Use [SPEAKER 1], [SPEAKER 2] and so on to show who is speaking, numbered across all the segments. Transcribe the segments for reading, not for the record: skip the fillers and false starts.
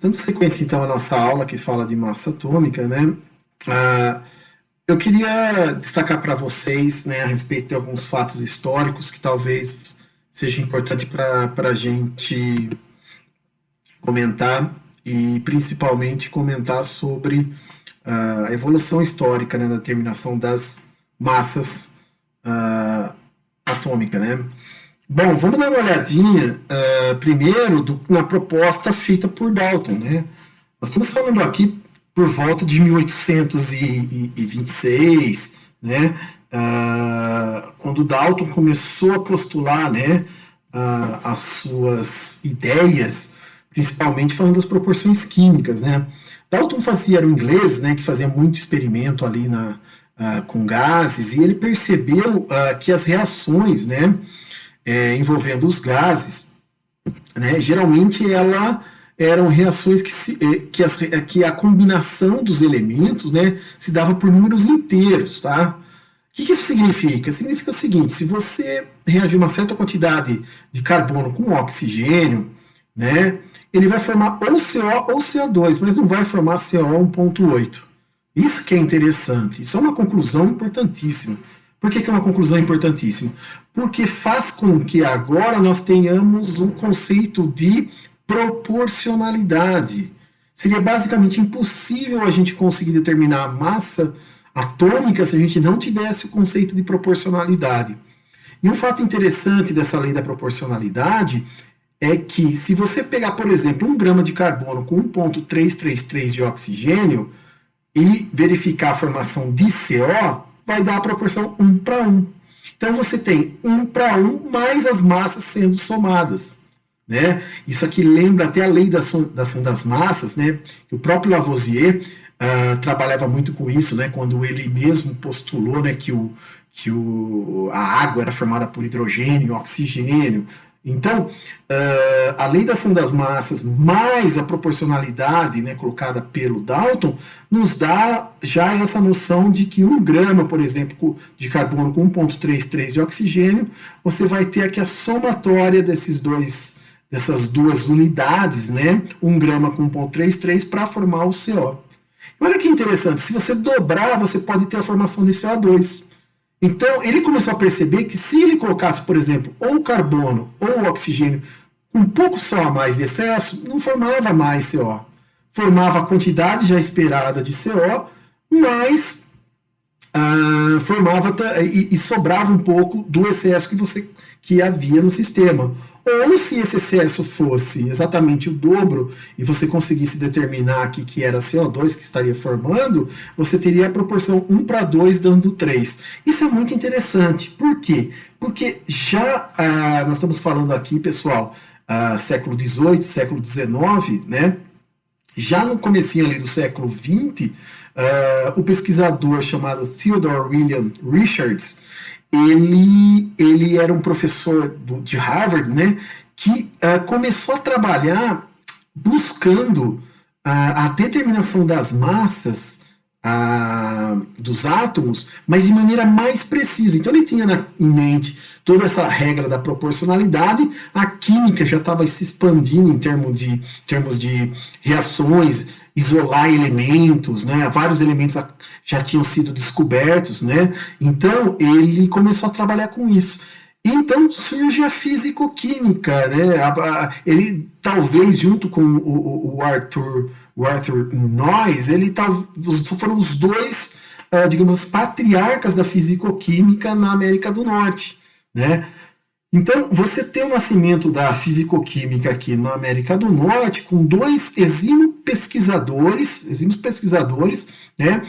[SPEAKER 1] Dando sequência então à nossa aula que fala de massa atômica, né? Ah, eu queria destacar para vocês, né, a respeito de alguns fatos históricos que talvez seja importante para a gente comentar e principalmente comentar sobre a evolução histórica, né, da determinação das massas atômicas, né? Bom, vamos dar uma olhadinha primeiro na proposta feita por Dalton, né? Nós estamos falando aqui por volta de 1826, né? Quando Dalton começou a postular, né, as suas ideias, principalmente falando das proporções químicas, né? Dalton era um inglês, né, que fazia muito experimento ali com gases, e ele percebeu que as reações, né, envolvendo os gases, né, geralmente eram reações que a combinação dos elementos, né, se dava por números inteiros, tá? O que isso significa? Significa o seguinte: se você reagir uma certa quantidade de carbono com oxigênio, né, ele vai formar ou CO ou CO2, mas não vai formar CO 1.8. Isso que é interessante. Isso é uma conclusão importantíssima. Por que é uma conclusão importantíssima? Porque faz com que agora nós tenhamos um conceito de proporcionalidade. Seria basicamente impossível a gente conseguir determinar a massa atômica se a gente não tivesse o conceito de proporcionalidade. E um fato interessante dessa lei da proporcionalidade é que se você pegar, por exemplo, 1 grama de carbono com 1,333 de oxigênio e verificar a formação de CO, vai dar a proporção 1:1. Então você tem 1:1 mais as massas sendo somadas. Né? Isso aqui lembra até a lei da ação das massas, né? Que o próprio Lavoisier trabalhava muito com isso, né? Quando ele mesmo postulou, né, a água era formada por hidrogênio e oxigênio. Então, a lei da ação das massas mais a proporcionalidade, né, colocada pelo Dalton nos dá já essa noção de que 1 grama, por exemplo, de carbono com 1,33 de oxigênio, você vai ter aqui a somatória dessas duas unidades, né, 1 grama com 1,33 para formar o CO. Olha que interessante, se você dobrar, você pode ter a formação de CO2. Então, ele começou a perceber que se ele colocasse, por exemplo, ou carbono ou oxigênio com um pouco só a mais de excesso, não formava mais CO. Formava a quantidade já esperada de CO, mas formava e sobrava um pouco do excesso que havia no sistema. Ou se esse excesso fosse exatamente o dobro e você conseguisse determinar aqui que era CO2 que estaria formando, você teria a proporção 1:2 dando 3. Isso é muito interessante. Por quê? Porque já nós estamos falando aqui, pessoal, século XVIII, século XIX, né? Já no comecinho ali do século XX, o pesquisador chamado Theodore William Richards, ele era um professor de Harvard, né, que começou a trabalhar buscando a determinação das massas dos átomos, mas de maneira mais precisa. Então ele tinha em mente toda essa regra da proporcionalidade, a química já estava se expandindo em termos de reações, isolar elementos, né? Vários elementos já tinham sido descobertos, né? Então ele começou a trabalhar com isso. Então surge a físico-química, né? Ele talvez junto com o Arthur Noyes, foram os dois, digamos, patriarcas da físico-química na América do Norte, né? Então, você tem o nascimento da fisicoquímica aqui na América do Norte com dois exímios pesquisadores, né,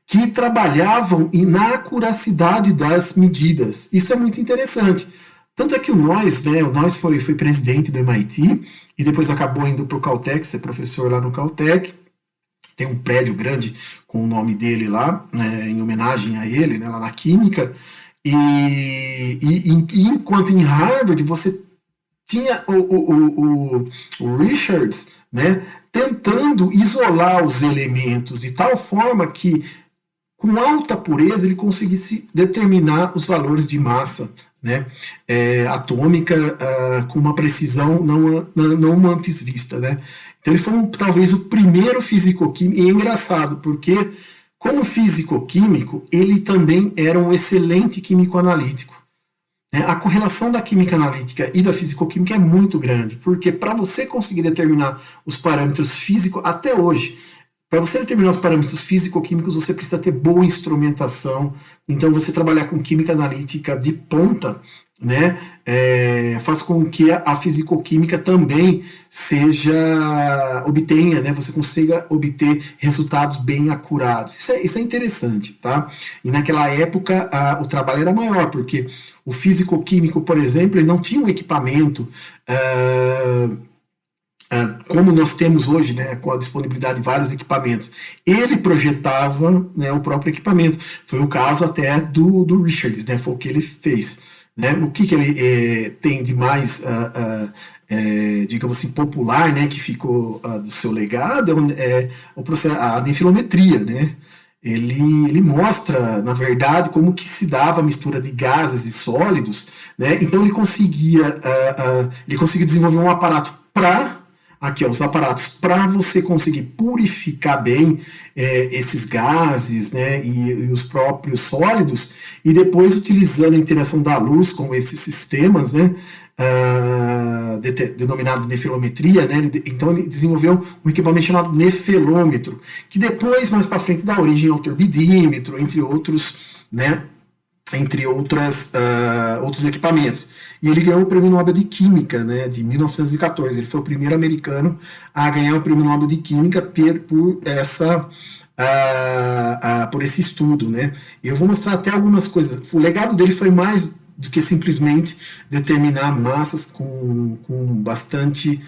[SPEAKER 1] que trabalhavam na acuracidade das medidas. Isso é muito interessante. Tanto é que o Noyes, né, foi presidente do MIT e depois acabou indo para o Caltech, ser professor lá no Caltech. Tem um prédio grande com o nome dele lá, né, em homenagem a ele, né, lá na Química. E enquanto em Harvard você tinha o Richards, né, tentando isolar os elementos de tal forma que com alta pureza ele conseguisse determinar os valores de massa, né, atômica com uma precisão não antes vista, né. Então ele foi talvez o primeiro físico-químico, e é engraçado, porque como físico-químico, ele também era um excelente químico analítico. A correlação da química analítica e da físico-química é muito grande, porque para você conseguir determinar os parâmetros físicos, até hoje, para você determinar os parâmetros físico-químicos, você precisa ter boa instrumentação. Então, você trabalhar com química analítica de ponta, né, faz com que a físico-química também obtenha, né, você consiga obter resultados bem acurados. Isso é interessante, tá? E naquela época o trabalho era maior, porque o físico-químico, por exemplo, ele não tinha um equipamento como nós temos hoje, né, com a disponibilidade de vários equipamentos. Ele projetava, né, o próprio equipamento. Foi o caso até do Richards, né, foi o que ele fez. Né? O que ele tem de mais, digamos assim, popular, né, que ficou do seu legado, o processo, a nefilometria, né? Ele mostra, na verdade, como que se dava a mistura de gases e sólidos, né? Então ele conseguia desenvolver um aparato para aqui, ó, os aparatos para você conseguir purificar bem esses gases, né, e os próprios sólidos, e depois utilizando a interação da luz com esses sistemas, né, denominado nefilometria, né, então ele desenvolveu um equipamento chamado nefelômetro, que depois, mais para frente, dá origem ao turbidímetro, entre outros, né, outros equipamentos. E ele ganhou o Prêmio Nobel de Química, né, de 1914. Ele foi o primeiro americano a ganhar o Prêmio Nobel de Química por esse estudo. Né. E eu vou mostrar até algumas coisas. O legado dele foi mais do que simplesmente determinar massas com bastante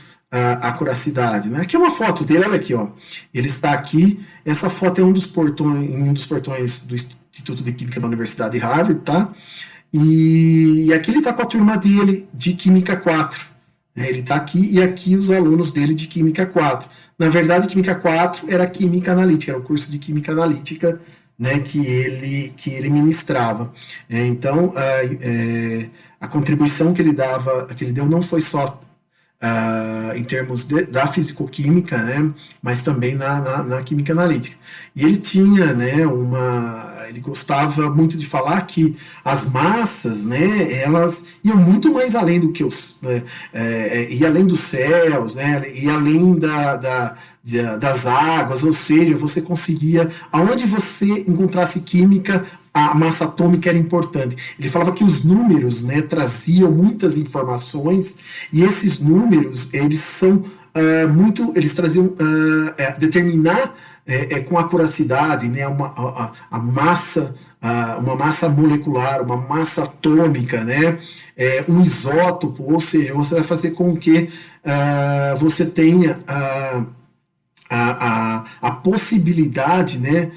[SPEAKER 1] acuracidade. Né. Aqui é uma foto dele, olha aqui. Ó. Ele está aqui. Essa foto é um dos portões do Instituto de Química da Universidade de Harvard, tá? E aqui ele está com a turma dele de Química 4. Né? Ele está aqui e aqui os alunos dele de Química 4. Na verdade, Química 4 era Química Analítica, era o curso de Química Analítica, né, que ele ministrava. Então, a contribuição que ele deu não foi só em termos da fisicoquímica, né, mas também na química analítica. E ele tinha, né, ele gostava muito de falar que as massas, né, elas iam muito mais além do que e além dos céus, né, e além das águas, ou seja, você conseguia, aonde você encontrasse química, a massa atômica era importante. Ele falava que os números, né, traziam muitas informações, e esses números, eles são eles traziam determinar com acuracidade, né, a massa, uma massa molecular, uma massa atômica, né, um isótopo, ou seja, você vai fazer com que você tenha a possibilidade, né,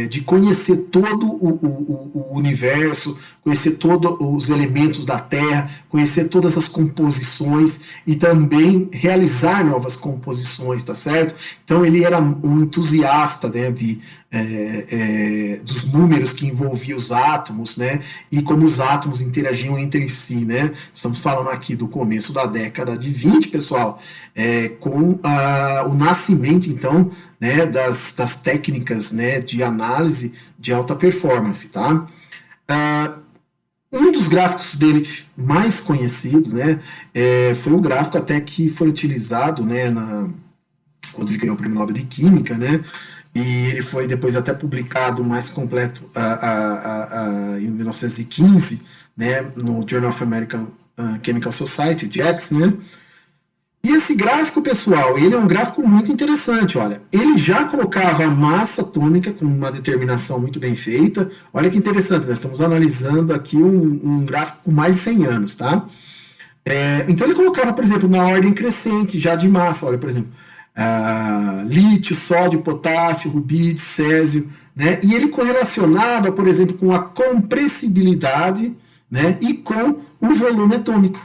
[SPEAKER 1] de conhecer todo o universo, conhecer todos os elementos da Terra, conhecer todas as composições e também realizar novas composições, tá certo? Então ele era um entusiasta, né, dos números que envolviam os átomos, né, e como os átomos interagiam entre si, né? Estamos falando aqui do começo da década de 20, pessoal, com o nascimento, então, né, das técnicas, né, de análise de alta performance, tá? Um dos gráficos dele mais conhecidos, né, foi o gráfico até que foi utilizado, né, quando ele ganhou o Prêmio Nobel de Química, né, e ele foi depois até publicado mais completo em 1915, né, no Journal of American Chemical Society, o JACS, né. E esse gráfico, pessoal, ele é um gráfico muito interessante, olha. Ele já colocava a massa atômica com uma determinação muito bem feita. Olha que interessante, nós estamos analisando aqui um gráfico com mais de 100 anos, tá? Então ele colocava, por exemplo, na ordem crescente já de massa, olha, por exemplo, lítio, sódio, potássio, rubídio, césio, né? E ele correlacionava, por exemplo, com a compressibilidade, né, e com o volume atômico.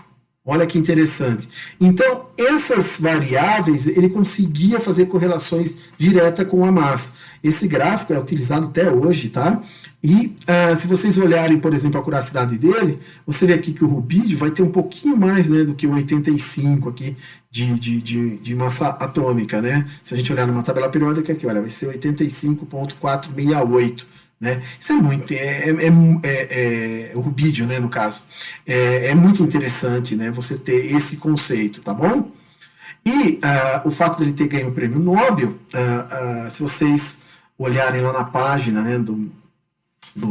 [SPEAKER 1] Olha que interessante. Então, essas variáveis, ele conseguia fazer correlações diretas com a massa. Esse gráfico é utilizado até hoje, tá? E se vocês olharem, por exemplo, a curiosidade dele, você vê aqui que o rubídio vai ter um pouquinho mais, né, do que o 85 aqui de massa atômica, né? Se a gente olhar numa tabela periódica aqui, olha, vai ser 85,468. Né? Isso é muito, o rubídio, né, no caso. É muito interessante, né, você ter esse conceito, tá bom? E o fato dele ter ganho o prêmio Nobel, se vocês olharem lá na página, né, do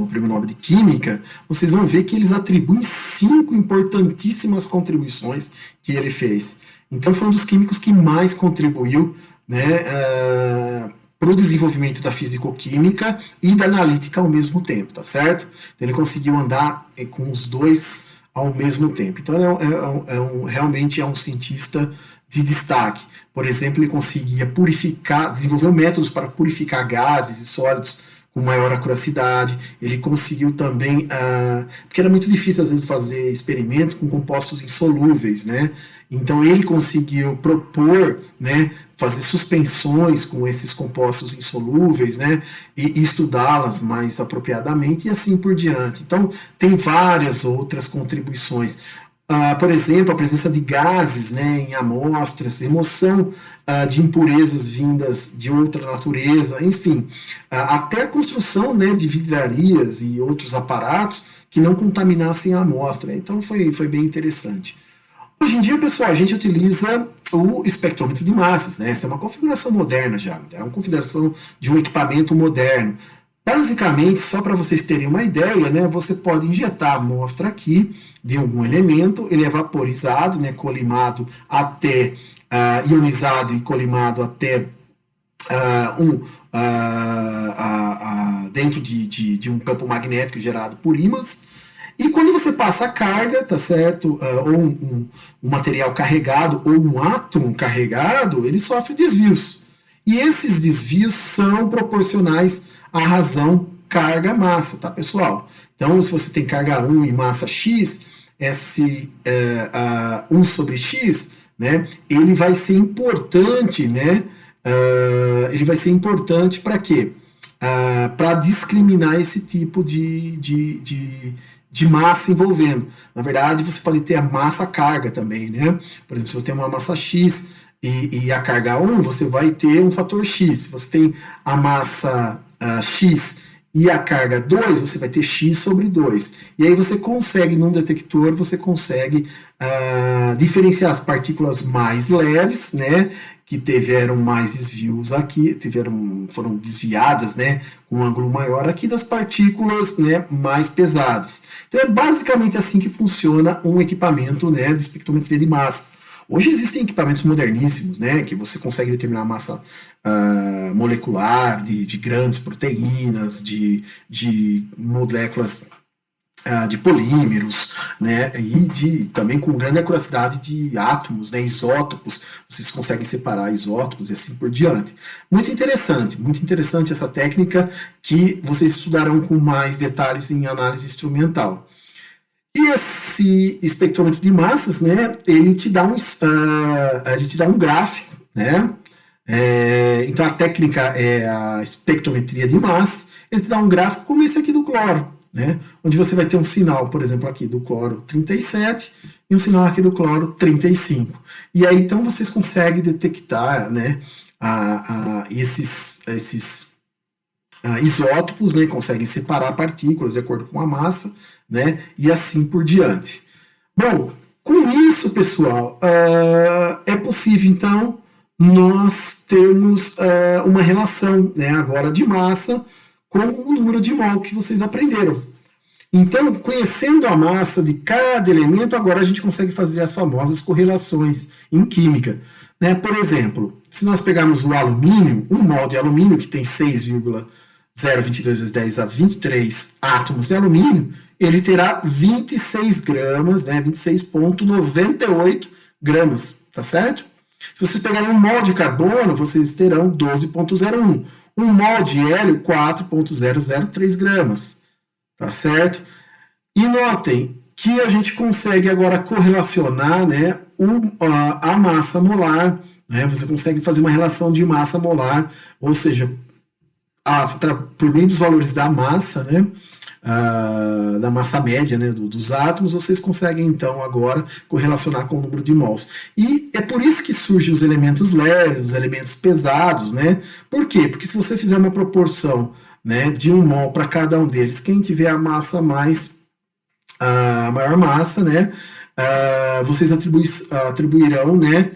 [SPEAKER 1] Prêmio Nobel de Química, vocês vão ver que eles atribuem 5 importantíssimas contribuições que ele fez. Então foi um dos químicos que mais contribuiu, né, para o desenvolvimento da fisicoquímica e da analítica ao mesmo tempo, tá certo? Então ele conseguiu andar com os dois ao mesmo tempo. Então realmente é um cientista de destaque. Por exemplo, ele conseguia desenvolveu métodos para purificar gases e sólidos com maior acuracidade. Ele conseguiu também, porque era muito difícil às vezes fazer experimento com compostos insolúveis, né? Então ele conseguiu propor, né, fazer suspensões com esses compostos insolúveis, né, e estudá-las mais apropriadamente e assim por diante. Então tem várias outras contribuições. Por exemplo, a presença de gases, né, em amostras, remoção de impurezas vindas de outra natureza, enfim, até a construção, né, de vidrarias e outros aparatos que não contaminassem a amostra. Então foi bem interessante. Hoje em dia, pessoal, a gente utiliza o espectrômetro de massas, né? Essa é uma configuração moderna já, é uma configuração de um equipamento moderno. Basicamente, só para vocês terem uma ideia, né, você pode injetar a amostra aqui de algum elemento, ele é vaporizado, né, colimado até, ionizado e colimado até dentro de um campo magnético gerado por ímãs. E quando você passa a carga, tá certo? Ou um material carregado ou um átomo carregado, ele sofre desvios. E esses desvios são proporcionais à razão carga-massa, tá, pessoal? Então, se você tem carga 1 e massa x, esse 1 sobre x, né, ele vai ser importante, né? Ele vai ser importante para quê? Para discriminar esse tipo de massa envolvendo. Na verdade, você pode ter a massa-carga também, né? Por exemplo, se você tem uma massa X e a carga 1, você vai ter um fator X. Se você tem a massa X e a carga 2, você vai ter X sobre 2. E aí você consegue, num detector, você consegue diferenciar as partículas mais leves, né, que tiveram mais desvios aqui, foram desviadas, né, com um ângulo maior aqui, das partículas, né, mais pesadas. Então é basicamente assim que funciona um equipamento, né, de espectrometria de massa. Hoje existem equipamentos moderníssimos, né, que você consegue determinar a massa molecular de grandes proteínas, de moléculas de polímeros, né, e também com grande acuracidade de átomos, né, isótopos, vocês conseguem separar isótopos e assim por diante. Muito interessante essa técnica que vocês estudarão com mais detalhes em análise instrumental. E esse espectrômetro de massas, né, ele te dá um gráfico, né, então a técnica é a espectrometria de massas, ele te dá um gráfico como esse aqui do cloro, né, onde você vai ter um sinal, por exemplo, aqui do cloro 37 e um sinal aqui do cloro 35. E aí então vocês conseguem detectar, né, esses isótopos, né, conseguem separar partículas de acordo com a massa, né, e assim por diante. Bom, com isso, pessoal, é possível então nós termos uma relação, né, agora de massa com o número de mol que vocês aprenderam. Então, conhecendo a massa de cada elemento, agora a gente consegue fazer as famosas correlações em química. Né? Por exemplo, se nós pegarmos o alumínio, um mol de alumínio que tem 6,022 vezes 10 a 23 átomos de alumínio, ele terá 26 gramas, né, 26,98 gramas, tá certo? Se vocês pegarem um mol de carbono, vocês terão 12,01. Um mol de hélio, 4,003 gramas, tá certo? E notem, que a gente consegue agora correlacionar, né, a massa molar, né, você consegue fazer uma relação de massa molar, ou seja, por meio dos valores da massa, né, da massa média, né, dos átomos, vocês conseguem então agora correlacionar com o número de mols. E é por isso que surgem os elementos leves, os elementos pesados, né? Por quê? Porque se você fizer uma proporção, né, de 1 mol para cada um deles, quem tiver a massa mais a maior massa, né, vocês atribuirão, né,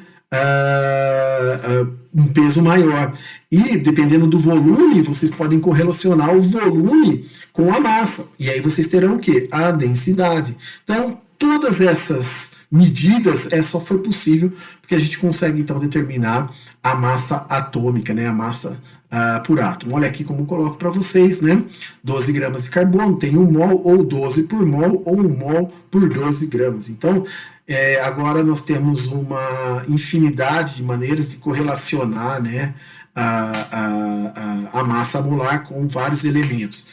[SPEAKER 1] um peso maior. E, dependendo do volume, vocês podem correlacionar o volume com a massa. E aí vocês terão o quê? A densidade. Então, todas essas medidas só foi possível porque a gente consegue, então, determinar a massa atômica, né? A massa por átomo. Olha aqui como eu coloco para vocês, né? 12 gramas de carbono tem 1 mol, ou 12 por mol, ou 1 mol por 12 gramas. Então, agora nós temos uma infinidade de maneiras de correlacionar, né, a massa molar com vários elementos.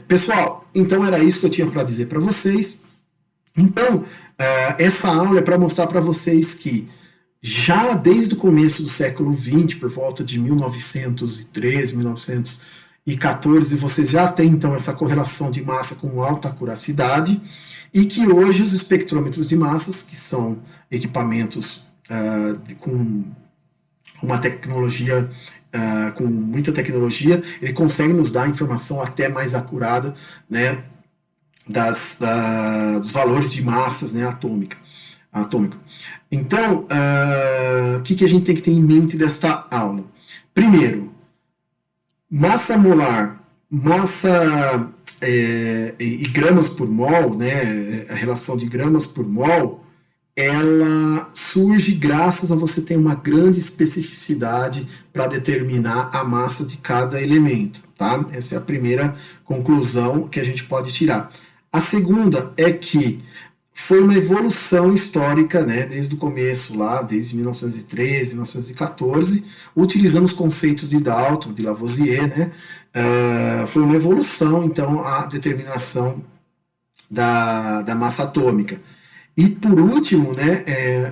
[SPEAKER 1] Pessoal, então era isso que eu tinha para dizer para vocês. Então, essa aula é para mostrar para vocês que já desde o começo do século XX, por volta de 1913, 1914, vocês já têm então essa correlação de massa com alta acuracidade, e que hoje os espectrômetros de massas, que são equipamentos com uma tecnologia, com muita tecnologia, ele consegue nos dar informação até mais acurada, né, dos valores de massas, né, atômico. Então, o que a gente tem que ter em mente desta aula? Primeiro, massa molar, massa e gramas por mol, né, a relação de gramas por mol, ela surge graças a você ter uma grande especificidade para determinar a massa de cada elemento, tá? Essa é a primeira conclusão que a gente pode tirar. A segunda é que foi uma evolução histórica, né, desde o começo, lá, desde 1913, 1914, utilizando os conceitos de Dalton, de Lavoisier, né, foi uma evolução, então, a determinação da massa atômica. E, por último, né,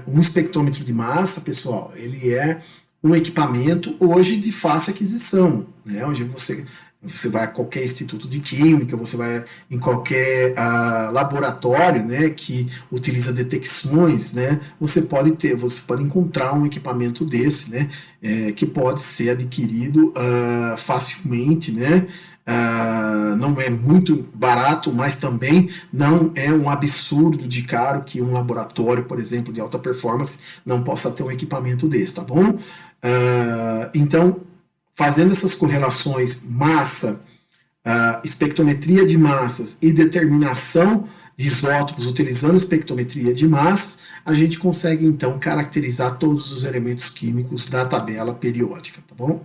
[SPEAKER 1] um espectrômetro de massa, pessoal, ele é um equipamento hoje de fácil aquisição, né, hoje você vai a qualquer instituto de química, você vai em qualquer laboratório, né, que utiliza detecções, né, você pode encontrar um equipamento desse, né, que pode ser adquirido facilmente, né, não é muito barato, mas também não é um absurdo de caro que um laboratório, por exemplo, de alta performance não possa ter um equipamento desse, tá bom? Então, fazendo essas correlações massa, espectrometria de massas e determinação de isótopos utilizando espectrometria de massas, a gente consegue então caracterizar todos os elementos químicos da tabela periódica, tá bom?